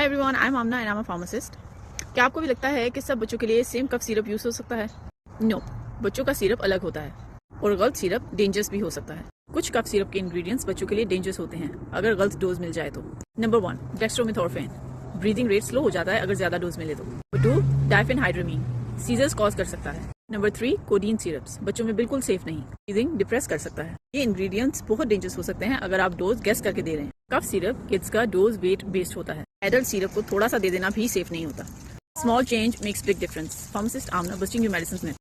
Hi everyone, I am Amna and I am a pharmacist. क्या आपको भी लगता है कि सब बच्चों के लिए सेम कफ सिरप यूज हो सकता है? नो, बच्चों का सिरप अलग होता है और गलत सिरप डेंजरस भी हो सकता है। कुछ कफ सिरप के इंग्रेडिएंट्स बच्चों के लिए डेंजरस होते हैं अगर गलत डोज मिल जाए तो। नंबर 1, डेक्स्ट्रोमेथोर्फेन, ब्रीदिंग रेट स्लो हो जाता है अगर ज्यादा डोज मिले तो। नंबर 2, डाइफेनहाइड्रामीन, सीजर्स कॉज कर सकता है। नंबर 3, कोडीन सिरप्स, बच्चों में बिल्कुल सेफ नहीं, ब्रीदिंग डिप्रेस कर सकता है। ये इंग्रेडिएंट्स बहुत डेंजरस हो सकते हैं अगर आप डोज गेस करके दे रहे हैं। कफ सिरप किड्स का डोज वेट बेस्ड होता है, एडल्ट सिरप को थोड़ा सा दे देना भी सेफ नहीं होता। Small change makes big difference. Pharmacist Amna, busting your medicine में।